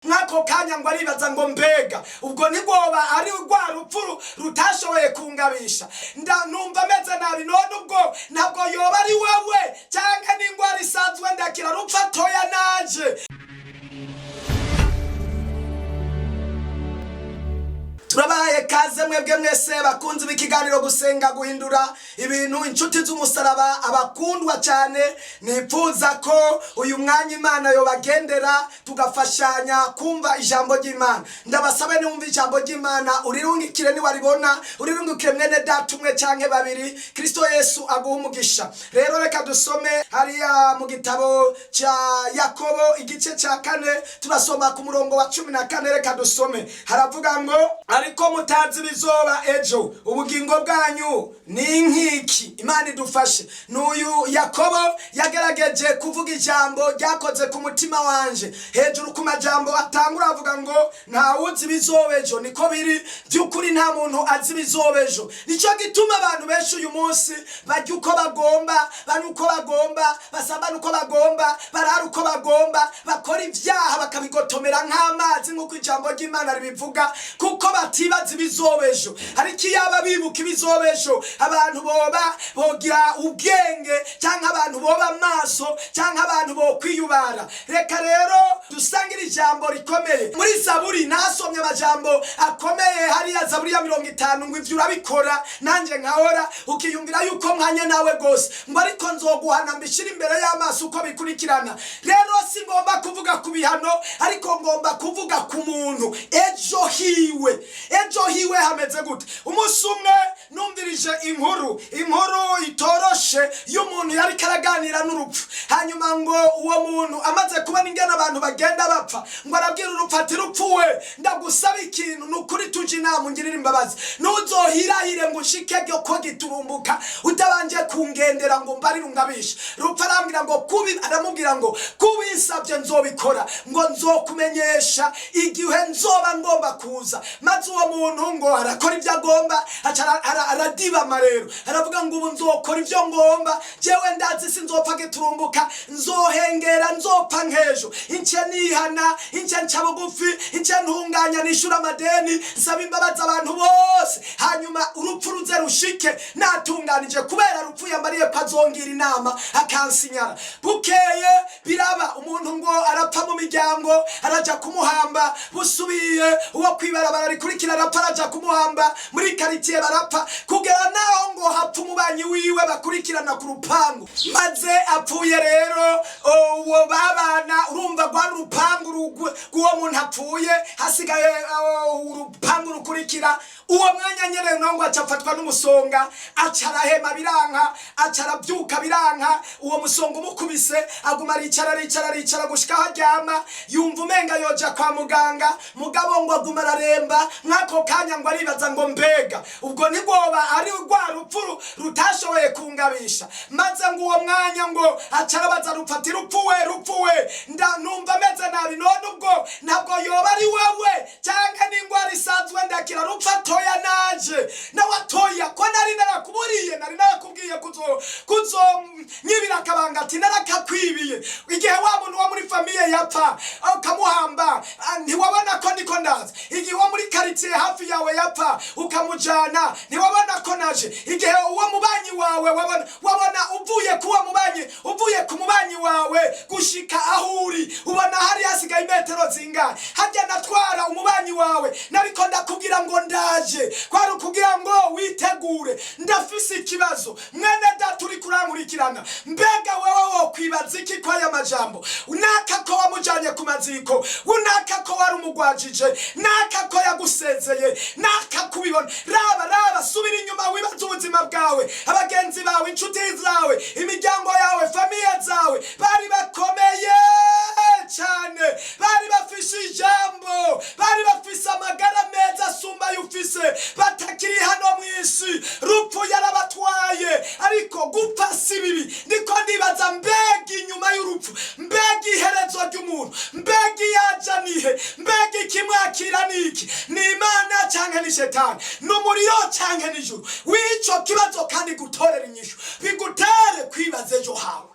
mwako kanya ngo aribaza ngo mbega ubwo nigwoba ari rwa rupfu rutashoboye kungabisha numva meze nabi none ubwo ntabwo yoba ari wewe cyangwa n'ingwara isanzwe ndakira rupfa toya naje. Turabaye kaze mwebwe mwese bakunze bikiganiro gusenga guhindura ibintu inshuti z'umusaraba abakundwa cyane. Nipfuza ko uyu mwanya Imana yo bagendera tugafashanya kumva ijambo ry'Imana. Ndabasabe numva ijambo ry'Imana urirungikire ni waribona urirungikire mwene data umwe canke babiri. Kristo Yesu aguha umugisha. Rero reka dusome hariya mu gitabo cha Yakobo igice ca 4 turasoma ku murongo wa 14. Reka dusome haravuga ngo ariko mutazi bizoba ejo ubugingo bwanyu ni nkiki. Imana idufashe. N'uyu Yakobo yagerageje kuvuga ijambo ryakoze ku mutima wanje hejuru ku majambo atangura avuga ngo nta wuzi bizoba ejo. Niko biri by'ukuri, nta muntu azi bizoba ejo. Nicyo gituma abantu benshi uyu munsi barya uko bagomba, banywa uko bagomba, basambana uko bagomba, barara uko bagomba, bakora ibyaha bakabigotomera nk'amazi nk'uko ijambo ry'Imana ribivuga, kuko batibaza ibizoba ejo. Ariko iyaba bibuka ibizoba ejo, abantu bogira ubwenge, cyangwa abantu boba amaso, cyangwa abantu bo kwiyubara. Reka rero dusangire ijambo rikomeye muri Zaburi. Nasomye amajambo akomeye hariya Zaburi ya 50 ngo ivyo urabikora nanje nkahora, ukiyumvira yuko mwanya nawe gose ngo ariko nzoguhana mbishira imbere y'amaso uko bikurikirana. Rero singomba kuvuga ku bihano, ariko ngomba kuvuga ku muntu ejo hiwe hameze gute. Umunsi umwe numvirije inkuru itoroshe y'umuntu yari karaganira n'urupfu. Hanyuma ngo uwo muntu amaze kubona ingene abantu bagenda bapfa, ngo arabwira urupfu ati rupfuwe ndagusaba ikintu, nukuri tuje inama ungirira imbabazi, nuzohirahire ngo ushike ko giturumbuka utabanje kungendera ngo mbarire ungabisha. Rupfu arambwira ngo aramubwira ngo kubisabye nzobikora, ngo nzokumenyesha igihe nzoba ngomba kuza. Maze uwo muntu ngo arakora ibyo agomba, aradibama rero aravuga ngo ubu nzokora ibyo ngomba, jewe ndazi sinzopfa giturumbuka, nzohengera nzopfa nkejo, ince nihana, ince nca bugufi, ince ntunganya nishura amadeni, nsaba imbabazi abantu bose, hanyuma urupfu ruze rushike natunganije, kubera rupfu yambariye pazongira inama akansinyara. Bukeye biraba umuntu ngo arapfa mu miryango, araja kumuhamba. Busubiye uwo kwibarabara rikurikira arapfa, araja kumuhamba muri quartier barapfa, kugera naho ngo hapfa umubanyi wiwe bakurikirana ku rupangu. Maze apfuye rero uwo babana, urumva gwa rupangu rw'uwo muntu apfuye, hasigaye urupangu rukurikira. Uwo mwanya nyene nongo acafatwa n'umusonga, acarahema biranka, acarabyuka biranka. Uwo musonga umukubise aguma aricara gushika haryama, yumva umenga yoja kwa muganga, mugabo ngo aguma araremba. Mwako kanya ngo aribaza ngo mbega ubwo nigwoba ari rwa rupfu rutashoboye kungabisha. Maze ngo uwo mwanya ngo acarabaza rupfati rupfuwe numva meze nabi none ubwo ntabwo yoba ari wewe cyangwa n'ingwara isanzwe ndakira rupfa toya naje. Nawatoya ko nari narakubwiye kuzo nyibira akabanga ati narakakwibiye. Igihe wa muntu wa muri famiye yapfa ukamuhamba, ntiwabona ko ndiko ndaza. Igihe wo muri quartier hafi yawe yapfa ukamujana, ntiwabona ko naje. Igihe uwo mubanyi wawe wabona uvuye ku mubanyi wawe gushika ahuri, ubona hari hasigaye metero zingahe. Hajya natwara umubanyi wawe, nariko ndakubwira ngo ndaje, kwari kugira ngo witegure. Ndafise ikibazo mwene data uri kurankurikirana, mbega wewe wo kwibaza iki kwa ya majambo? Unaka ko wamujanye ku maziko, unaka ko wari umugwajije, naka ko yagusezeye, naka kubibona. Raba subira inyuma wibaza ubuzima bwawe, abagenzi bawe, inshuti zawe, imiryango yawe, famiye zawe bari bakomeye cyane, bari bafise ijambo, bari bafise amagara meza asumba yufise, batakiri hano mwisi. Rupfu yarabatwaye, ariko gupfa si bibi. Ndiko ndibaza mbega inyuma y'urupfu, mbega iherezo ry'umuntu, mbega yaja nihe, mbega ikimwakira niki, ni Imana canke ni Shetani, n'umuriro canke n'ijuru? Wico kibazo kandi gutorera inyishu, bigutere kwibaza ejo hawe.